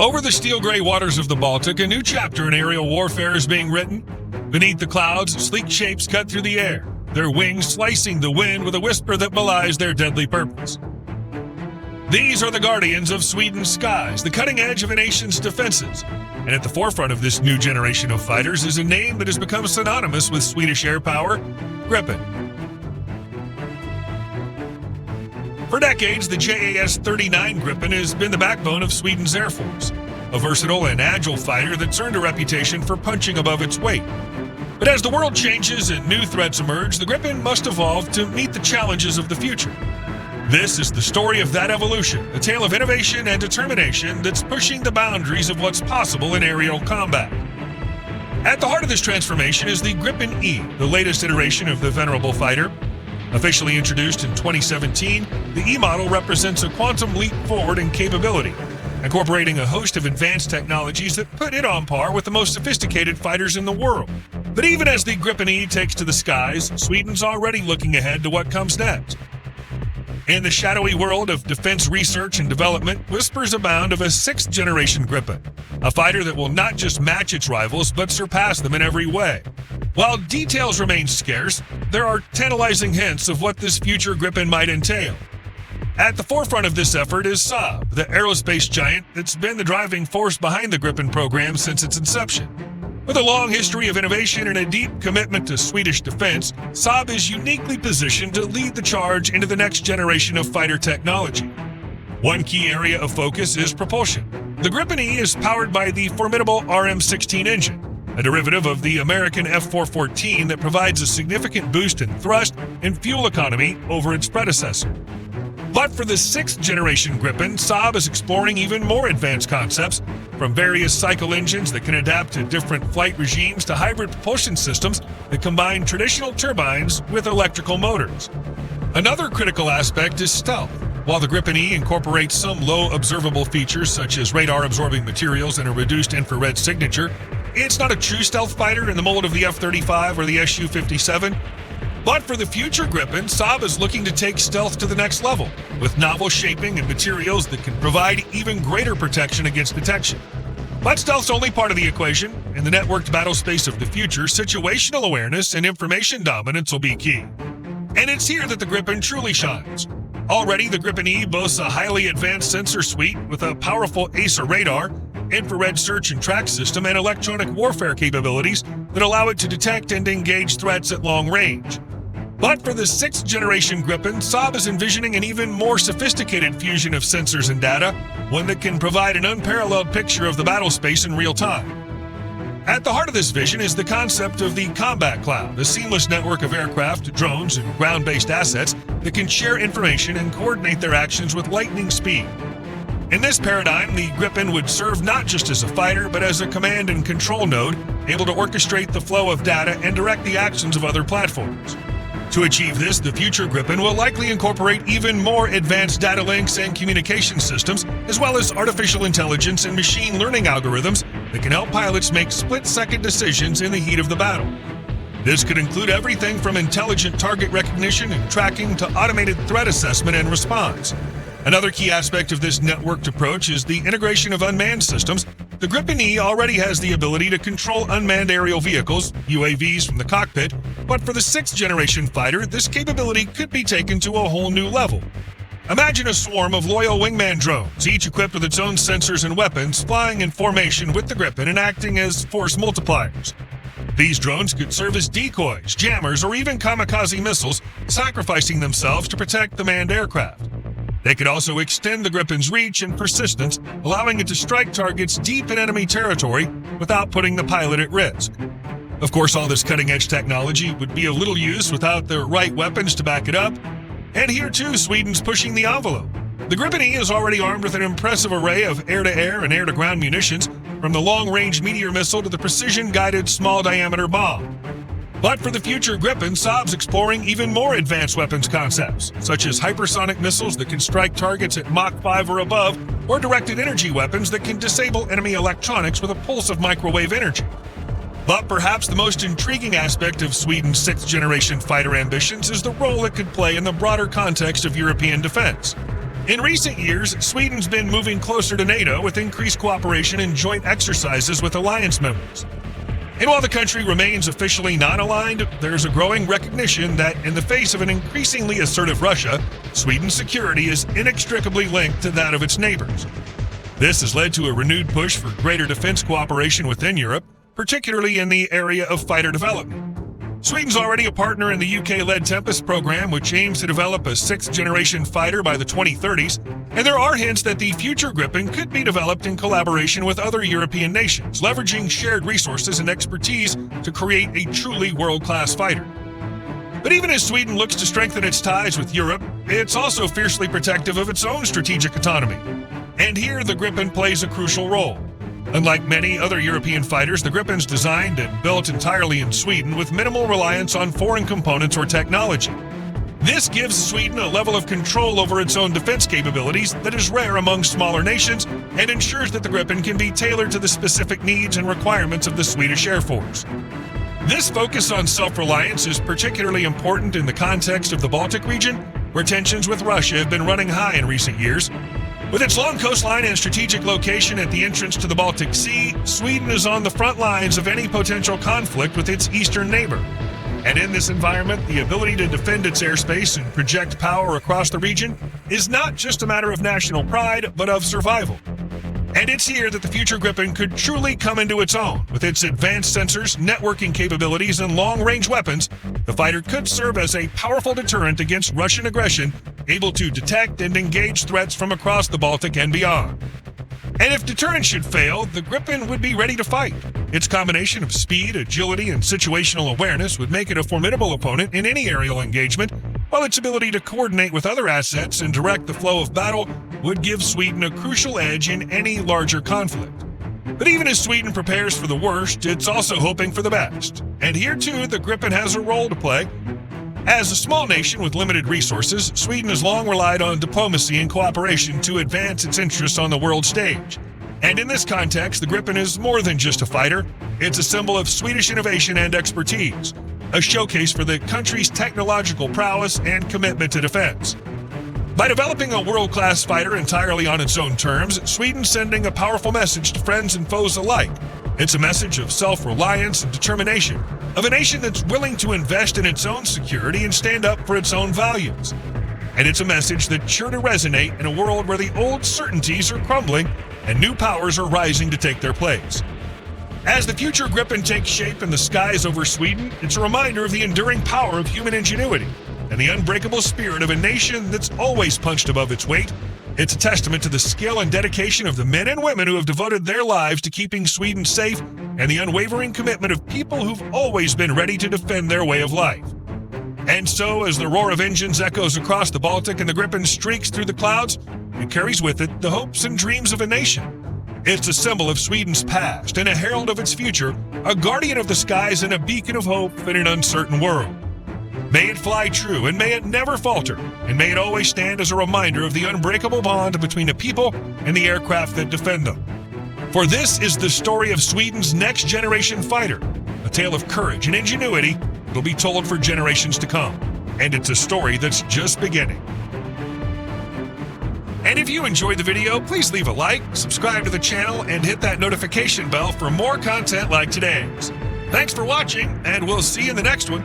Over the steel-gray waters of the Baltic, a new chapter in aerial warfare is being written. Beneath the clouds, sleek shapes cut through the air, their wings slicing the wind with a whisper that belies their deadly purpose. These are the guardians of Sweden's skies, the cutting edge of a nation's defenses. And at the forefront of this new generation of fighters is a name that has become synonymous with Swedish airpower, Gripen. For decades, the JAS-39 Gripen has been the backbone of Sweden's Air Force, a versatile and agile fighter that's earned a reputation for punching above its weight. But as the world changes and new threats emerge, the Gripen must evolve to meet the challenges of the future. This is the story of that evolution, a tale of innovation and determination that's pushing the boundaries of what's possible in aerial combat. At the heart of this transformation is the Gripen E, the latest iteration of the venerable fighter. Officially introduced in 2017, the E model represents a quantum leap forward in capability, incorporating a host of advanced technologies that put it on par with the most sophisticated fighters in the world. But even as the Gripen E takes to the skies, Sweden's already looking ahead to what comes next. In the shadowy world of defense research and development, whispers abound of a sixth-generation Gripen, a fighter that will not just match its rivals, but surpass them in every way. While details remain scarce, there are tantalizing hints of what this future Gripen might entail. At the forefront of this effort is Saab, the aerospace giant that's been the driving force behind the Gripen program since its inception. With a long history of innovation and a deep commitment to Swedish defense, Saab is uniquely positioned to lead the charge into the next generation of fighter technology. One key area of focus is propulsion. The Gripen E is powered by the formidable RM-16 engine, a derivative of the American F-414 that provides a significant boost in thrust and fuel economy over its predecessor. But for the sixth-generation Gripen, Saab is exploring even more advanced concepts, from various cycle engines that can adapt to different flight regimes to hybrid propulsion systems that combine traditional turbines with electrical motors. Another critical aspect is stealth. While the Gripen E incorporates some low observable features such as radar-absorbing materials and a reduced infrared signature, it's not a true stealth fighter in the mold of the F-35 or the Su-57. But for the future Gripen, Saab is looking to take stealth to the next level, with novel shaping and materials that can provide even greater protection against detection. But stealth's only part of the equation. In the networked battle space of the future, situational awareness and information dominance will be key. And it's here that the Gripen truly shines. Already, the Gripen E boasts a highly advanced sensor suite with a powerful AESA radar, infrared search and track system, and electronic warfare capabilities that allow it to detect and engage threats at long range. But for the sixth-generation Gripen, Saab is envisioning an even more sophisticated fusion of sensors and data, one that can provide an unparalleled picture of the battle space in real time. At the heart of this vision is the concept of the combat cloud, a seamless network of aircraft, drones, and ground-based assets that can share information and coordinate their actions with lightning speed. In this paradigm, the Gripen would serve not just as a fighter, but as a command and control node, able to orchestrate the flow of data and direct the actions of other platforms. To achieve this, the future Gripen will likely incorporate even more advanced data links and communication systems, as well as artificial intelligence and machine learning algorithms that can help pilots make split-second decisions in the heat of the battle. This could include everything from intelligent target recognition and tracking to automated threat assessment and response. Another key aspect of this networked approach is the integration of unmanned systems. The Gripen E already has the ability to control unmanned aerial vehicles, UAVs, from the cockpit, but for the sixth-generation fighter, this capability could be taken to a whole new level. Imagine a swarm of loyal wingman drones, each equipped with its own sensors and weapons, flying in formation with the Gripen and acting as force multipliers. These drones could serve as decoys, jammers, or even kamikaze missiles, sacrificing themselves to protect the manned aircraft. They could also extend the Gripen's reach and persistence, allowing it to strike targets deep in enemy territory without putting the pilot at risk. Of course, all this cutting-edge technology would be of little use without the right weapons to back it up. And here, too, Sweden's pushing the envelope. The Gripen E is already armed with an impressive array of air-to-air and air-to-ground munitions, from the long-range Meteor missile to the precision-guided small-diameter bomb. But for the future Gripen, Saab's exploring even more advanced weapons concepts, such as hypersonic missiles that can strike targets at Mach 5 or above, or directed energy weapons that can disable enemy electronics with a pulse of microwave energy. But perhaps the most intriguing aspect of Sweden's sixth-generation fighter ambitions is the role it could play in the broader context of European defense. In recent years, Sweden's been moving closer to NATO with increased cooperation and joint exercises with alliance members. And while the country remains officially non-aligned, there's a growing recognition that in the face of an increasingly assertive Russia, Sweden's security is inextricably linked to that of its neighbors. This has led to a renewed push for greater defense cooperation within Europe, particularly in the area of fighter development. Sweden's already a partner in the UK-led Tempest program, which aims to develop a sixth-generation fighter by the 2030s, and there are hints that the future Gripen could be developed in collaboration with other European nations, leveraging shared resources and expertise to create a truly world-class fighter. But even as Sweden looks to strengthen its ties with Europe, it's also fiercely protective of its own strategic autonomy. And here the Gripen plays a crucial role. Unlike many other European fighters, the Gripen's designed and built entirely in Sweden with minimal reliance on foreign components or technology. This gives Sweden a level of control over its own defense capabilities that is rare among smaller nations and ensures that the Gripen can be tailored to the specific needs and requirements of the Swedish Air Force. This focus on self-reliance is particularly important in the context of the Baltic region, where tensions with Russia have been running high in recent years. With its long coastline and strategic location at the entrance to the Baltic Sea, Sweden is on the front lines of any potential conflict with its eastern neighbor. And in this environment, the ability to defend its airspace and project power across the region is not just a matter of national pride, but of survival. And it's here that the future Gripen could truly come into its own. With its advanced sensors, networking capabilities, and long-range weapons, the fighter could serve as a powerful deterrent against Russian aggression, able to detect and engage threats from across the Baltic and beyond. And if deterrence should fail, the Gripen would be ready to fight. Its combination of speed, agility, and situational awareness would make it a formidable opponent in any aerial engagement, while its ability to coordinate with other assets and direct the flow of battle would give Sweden a crucial edge in any larger conflict. But even as Sweden prepares for the worst, it's also hoping for the best. And here too, the Gripen has a role to play. As a small nation with limited resources, Sweden has long relied on diplomacy and cooperation to advance its interests on the world stage. And in this context, the Gripen is more than just a fighter. It's a symbol of Swedish innovation and expertise, a showcase for the country's technological prowess and commitment to defense. By developing a world-class fighter entirely on its own terms, Sweden's sending a powerful message to friends and foes alike. It's a message of self-reliance and determination, of a nation that's willing to invest in its own security and stand up for its own values. And it's a message that's sure to resonate in a world where the old certainties are crumbling and new powers are rising to take their place. As the future Gripen takes shape in the skies over Sweden, it's a reminder of the enduring power of human ingenuity and the unbreakable spirit of a nation that's always punched above its weight. It's a testament to the skill and dedication of the men and women who have devoted their lives to keeping Sweden safe and the unwavering commitment of people who've always been ready to defend their way of life. And so, as the roar of engines echoes across the Baltic and the Gripen streaks through the clouds, it carries with it the hopes and dreams of a nation. It's a symbol of Sweden's past and a herald of its future, a guardian of the skies and a beacon of hope in an uncertain world. May it fly true, and may it never falter, and may it always stand as a reminder of the unbreakable bond between the people and the aircraft that defend them. For this is the story of Sweden's next-generation fighter, a tale of courage and ingenuity that'll be told for generations to come. And it's a story that's just beginning. And if you enjoyed the video, please leave a like, subscribe to the channel, and hit that notification bell for more content like today's. Thanks for watching, and we'll see you in the next one.